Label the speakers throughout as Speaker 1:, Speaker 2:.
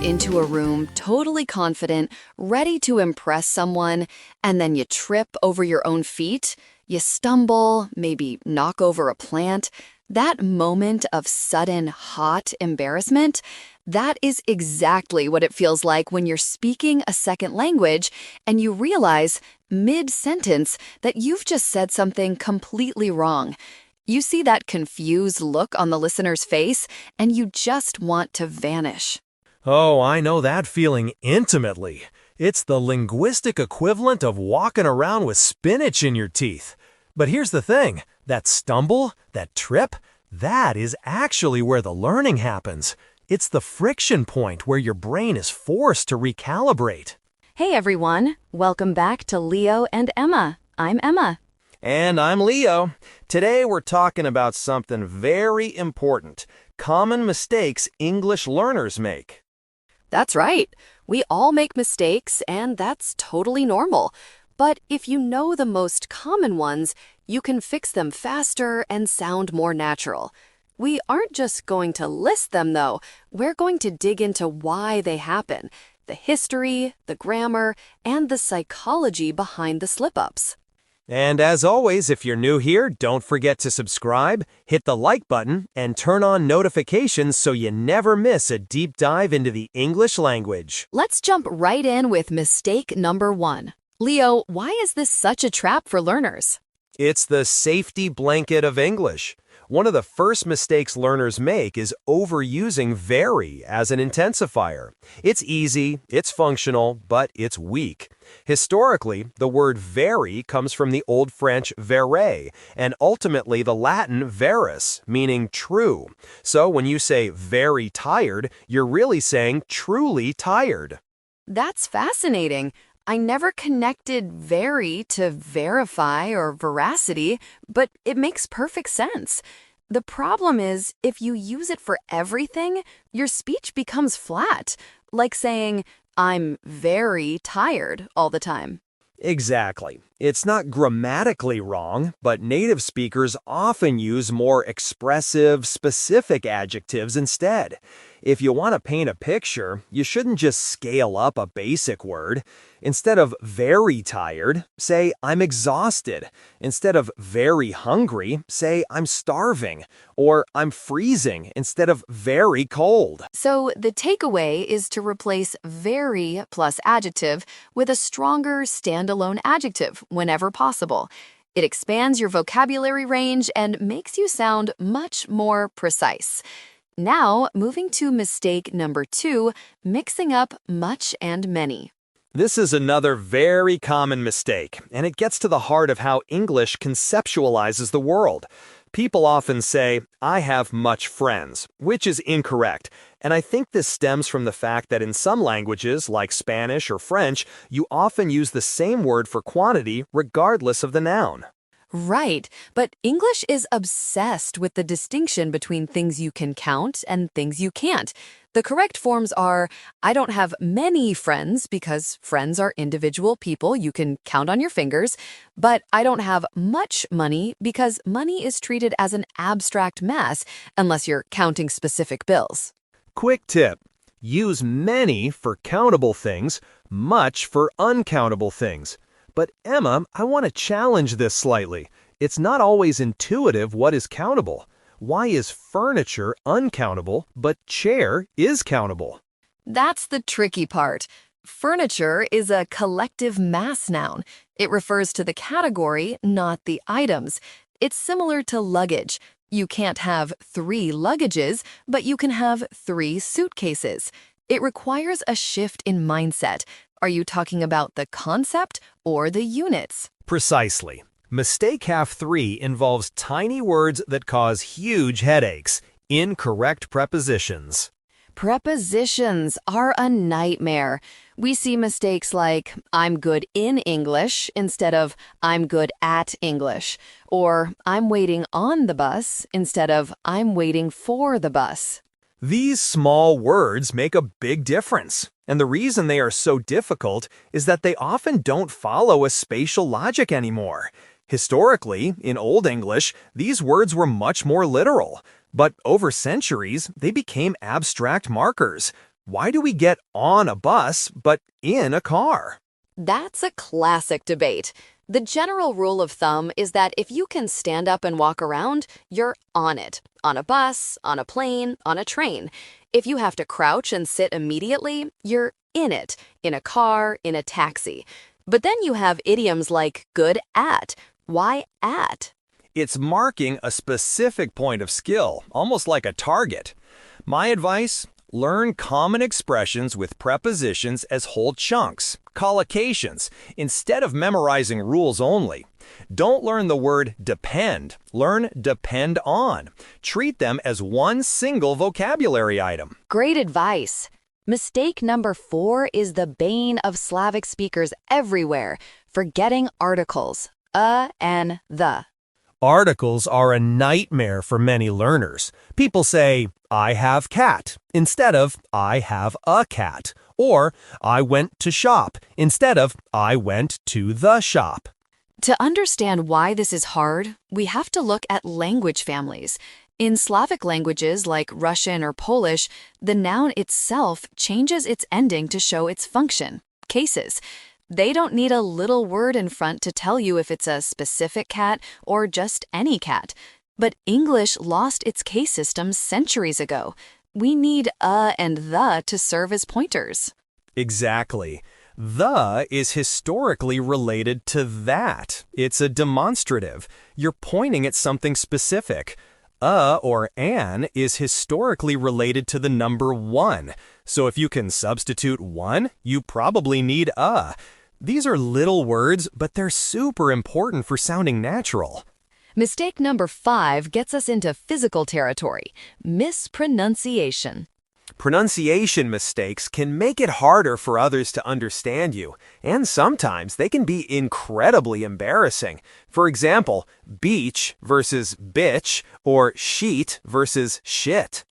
Speaker 1: into a room totally confident, ready to impress someone, and then you trip over your own feet, you stumble, maybe knock over a plant. That moment of sudden, hot embarrassment, that is exactly what it feels like when you're speaking a second language and you realize, mid-sentence, that you've just said something completely wrong. You see that confused look on the listener's face, and you just want to vanish.
Speaker 2: Oh, I know that feeling intimately. It's the linguistic equivalent of walking around with spinach in your teeth. But here's the thing, that stumble, that trip, that is actually where the learning happens. It's the friction point where your brain is forced to recalibrate.
Speaker 1: Hey everyone, welcome back to Leo and Emma. I'm Emma.
Speaker 2: And I'm Leo. Today we're talking about something very important, common mistakes English learners make.
Speaker 1: That's right. We all make mistakes, and that's totally normal. But if you know the most common ones, you can fix them faster and sound more natural. We aren't just going to list them, though. We're going to dig into why they happen, the history, the grammar, and the psychology behind the slip-ups.
Speaker 2: And as always, if you're new here, don't forget to subscribe, hit the like button, and turn on notifications so you never miss a deep dive into the English language.
Speaker 1: Let's jump right in with mistake number 1. Leo, why is this such a trap for learners?
Speaker 2: It's the safety blanket of English. One of the first mistakes learners make is overusing very as an intensifier. It's easy, it's functional, but it's weak. Historically, the word very comes from the Old French vere, and ultimately the Latin verus, meaning true. So when you say very tired, you're really saying truly tired.
Speaker 1: That's fascinating. I never connected very to verify or veracity, but it makes perfect sense. The problem is, if you use it for everything, your speech becomes flat, like saying, I'm very tired all the time.
Speaker 2: Exactly. It's not grammatically wrong, but native speakers often use more expressive, specific adjectives instead. If you want to paint a picture, you shouldn't just scale up a basic word. Instead of very tired, say I'm exhausted. Instead of very hungry, say I'm starving. Or I'm freezing instead of very cold.
Speaker 1: So the takeaway is to replace very plus adjective with a stronger standalone adjective whenever possible. It expands your vocabulary range and makes you sound much more precise. Now, moving to mistake number 2, mixing up much and many.
Speaker 2: This is another very common mistake, and it gets to the heart of how English conceptualizes the world. People often say, I have much friends, which is incorrect. And I think this stems from the fact that in some languages, like Spanish or French, you often use the same word for quantity regardless of the noun.
Speaker 1: Right, but English is obsessed with the distinction between things you can count and things you can't. The correct forms are, I don't have many friends because friends are individual people you can count on your fingers, but I don't have much money because money is treated as an abstract mass unless you're counting specific bills.
Speaker 2: Quick tip. Use many for countable things, much for uncountable things. But Emma, I want to challenge this slightly. It's not always intuitive what is countable. Why is furniture uncountable, but chair is countable?
Speaker 1: That's the tricky part. Furniture is a collective mass noun. It refers to the category, not the items. It's similar to luggage. You can't have 3 luggages, but you can have 3 suitcases. It requires a shift in mindset. Are you talking about the concept or the units?
Speaker 2: Precisely. Mistake half 3 involves tiny words that cause huge headaches. Incorrect prepositions.
Speaker 1: Prepositions are a nightmare. We see mistakes like, I'm good in English instead of I'm good at English, or I'm waiting on the bus instead of I'm waiting for the bus.
Speaker 2: These small words make a big difference, and the reason they are so difficult is that they often don't follow a spatial logic anymore. Historically, in Old English, these words were much more literal, but over centuries, they became abstract markers. Why do we get on a bus but in a car?
Speaker 1: That's a classic debate. The general rule of thumb is that if you can stand up and walk around, you're on it. On a bus, on a plane, on a train. If you have to crouch and sit immediately, you're in it, in a car, in a taxi. But then you have idioms like good at. Why at?
Speaker 2: It's marking a specific point of skill, almost like a target. My advice? Learn common expressions with prepositions as whole chunks, collocations, instead of memorizing rules only. Don't learn the word depend. Learn depend on. Treat them as one single vocabulary item.
Speaker 1: Great advice. Mistake number 4 is the bane of Slavic speakers everywhere, forgetting articles, and the.
Speaker 2: Articles are a nightmare for many learners. People say, I have cat, instead of I have a cat, or I went to shop, instead of I went to the shop.
Speaker 1: To understand why this is hard, we have to look at language families. In Slavic languages like Russian or Polish, the noun itself changes its ending to show its function, cases. They don't need a little word in front to tell you if it's a specific cat or just any cat. But English lost its case system centuries ago. We need and the to serve as pointers.
Speaker 2: Exactly. The is historically related to that. It's a demonstrative. You're pointing at something specific. Or an is historically related to the number 1. So if you can substitute 1, you probably need a. These are little words, but they're super important for sounding natural.
Speaker 1: Mistake number 5 gets us into physical territory, mispronunciation.
Speaker 2: Pronunciation mistakes can make it harder for others to understand you, and sometimes they can be incredibly embarrassing. For example, beach versus bitch, or sheet versus shit.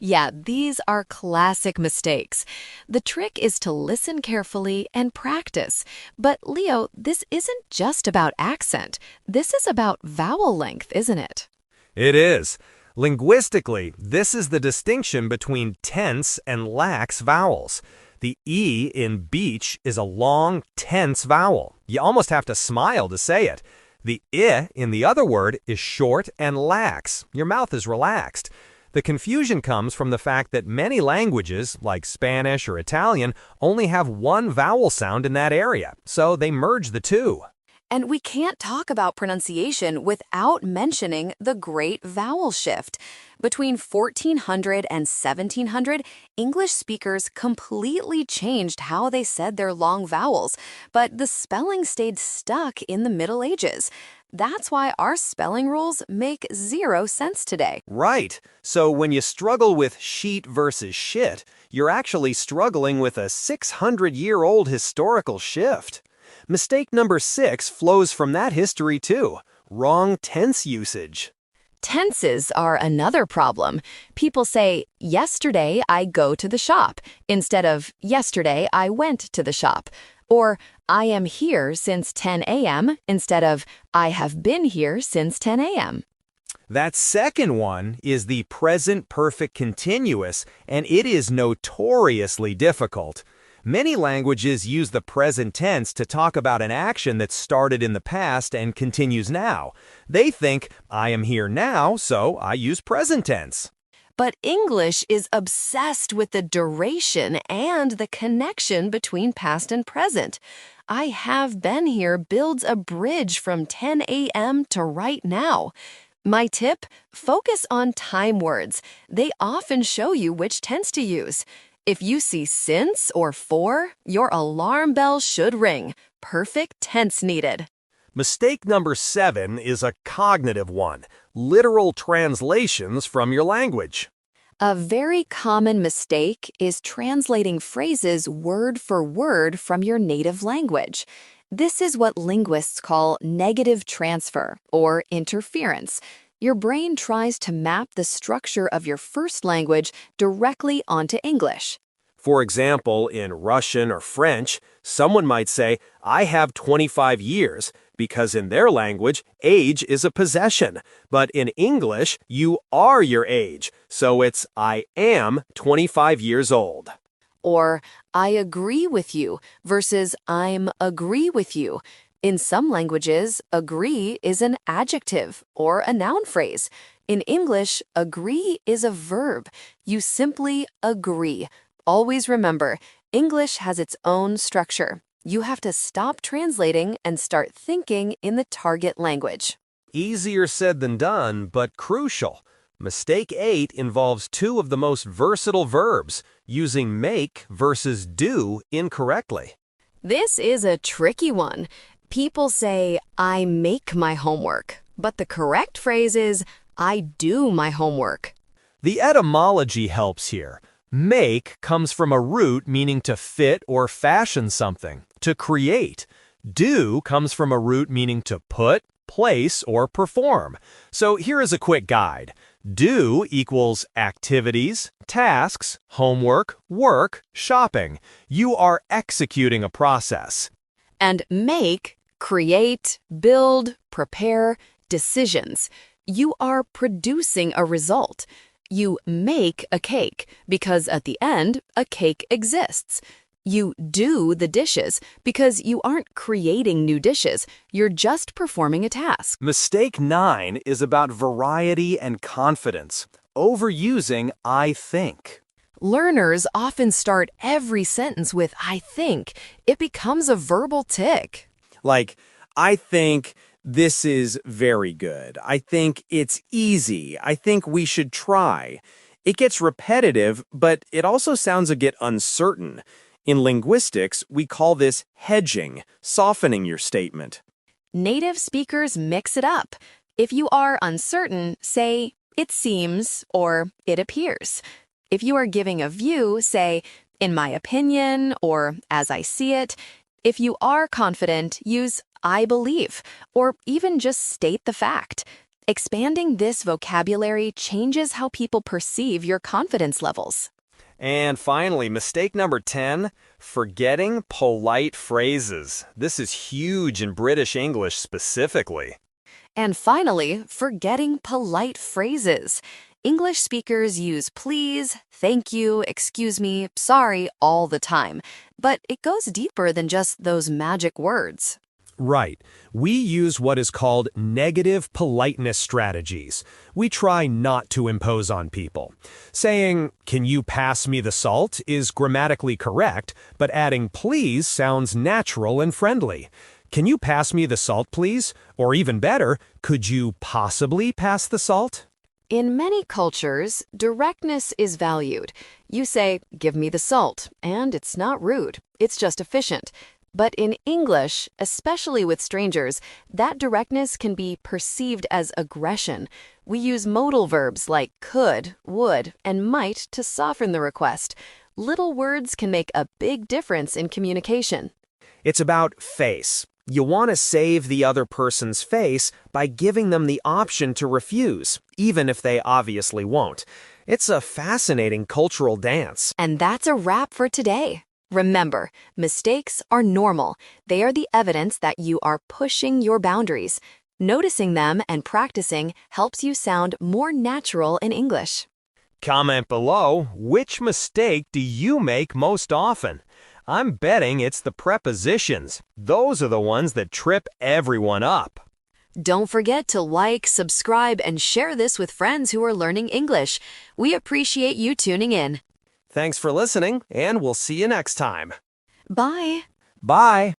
Speaker 1: Yeah, these are classic mistakes. The trick is to listen carefully and practice. But Leo, this isn't just about accent. This is about vowel length, isn't it?
Speaker 2: It is. Linguistically, this is the distinction between tense and lax vowels. The E in beach is a long, tense vowel. You almost have to smile to say it. The I in the other word is short and lax. Your mouth is relaxed. The confusion comes from the fact that many languages, like Spanish or Italian, only have one vowel sound in that area, so they merge the two.
Speaker 1: And we can't talk about pronunciation without mentioning the great vowel shift. Between 1400 and 1700, English speakers completely changed how they said their long vowels, but the spelling stayed stuck in the Middle Ages. That's why our spelling rules make zero sense today.
Speaker 2: Right. So when you struggle with sheet versus shit, you're actually struggling with a 600-year-old historical shift. Mistake number 6 flows from that history too. Wrong tense usage.
Speaker 1: Tenses are another problem. People say, yesterday I go to the shop, instead of yesterday I went to the shop. Or, I am here since 10 a.m. instead of I have been here since 10 a.m.
Speaker 2: That second one is the present perfect continuous, and it is notoriously difficult. Many languages use the present tense to talk about an action that started in the past and continues now. They think, I am here now, so I use present tense.
Speaker 1: But English is obsessed with the duration and the connection between past and present. I have been here builds a bridge from 10 a.m. to right now. My tip, focus on time words. They often show you which tense to use. If you see since or for, your alarm bell should ring. Perfect tense needed.
Speaker 2: Mistake number 7 is a cognitive one, literal translations from your language.
Speaker 1: A very common mistake is translating phrases word for word from your native language. This is what linguists call negative transfer or interference. Your brain tries to map the structure of your first language directly onto English.
Speaker 2: For example, in Russian or French, someone might say, I have 25 years, because in their language, age is a possession. But in English, you are your age, so it's I am 25 years old.
Speaker 1: Or I agree with you versus I'm agree with you. In some languages, agree is an adjective or a noun phrase. In English, agree is a verb. You simply agree. Always remember, English has its own structure. You have to stop translating and start thinking in the target language.
Speaker 2: Easier said than done, but crucial. Mistake 8 involves two of the most versatile verbs, using make versus do incorrectly.
Speaker 1: This is a tricky one. People say, I make my homework, but the correct phrase is, I do my homework.
Speaker 2: The etymology helps here. Make comes from a root meaning to fit or fashion something, to create. Do comes from a root meaning to put, place, or perform. So here is a quick guide. Do equals activities, tasks, homework, work, shopping. You are executing a process.
Speaker 1: And make, create, build, prepare, decisions. You are producing a result. You make a cake because at the end, a cake exists. You do the dishes because you aren't creating new dishes, you're just performing a task.
Speaker 2: Mistake 9 is about variety and confidence, overusing I think.
Speaker 1: Learners often start every sentence with I think. It becomes a verbal tic.
Speaker 2: Like, I think this is very good. I think it's easy. I think we should try. It gets repetitive, but it also sounds a bit uncertain. In linguistics, we call this hedging, softening your statement.
Speaker 1: Native speakers mix it up. If you are uncertain, say, it seems or it appears. If you are giving a view, say, in my opinion or as I see it. If you are confident, use I believe or even just state the fact. Expanding this vocabulary changes how people perceive your confidence levels.
Speaker 2: And finally, mistake number 10, forgetting polite phrases. This is huge in British English specifically.
Speaker 1: And finally, forgetting polite phrases. English speakers use please, thank you, excuse me, sorry all the time. But it goes deeper than just those magic words.
Speaker 2: Right. We use what is called negative politeness strategies. We try not to impose on people. Saying, can you pass me the salt is grammatically correct, but adding please sounds natural and friendly. Can you pass me the salt, please? Or even better, could you possibly pass the salt?
Speaker 1: In many cultures, directness is valued. You say, give me the salt, and it's not rude, it's just efficient. But in English, especially with strangers, that directness can be perceived as aggression. We use modal verbs like could, would, and might to soften the request. Little words can make a big difference in communication.
Speaker 2: It's about face. You want to save the other person's face by giving them the option to refuse, even if they obviously won't. It's a fascinating cultural dance.
Speaker 1: And that's a wrap for today. Remember, mistakes are normal. They are the evidence that you are pushing your boundaries. Noticing them and practicing helps you sound more natural in English.
Speaker 2: Comment below, which mistake do you make most often? I'm betting it's the prepositions. Those are the ones that trip everyone up.
Speaker 1: Don't forget to like, subscribe, and share this with friends who are learning English. We appreciate you tuning in.
Speaker 2: Thanks for listening, and we'll see you next time.
Speaker 1: Bye.
Speaker 2: Bye.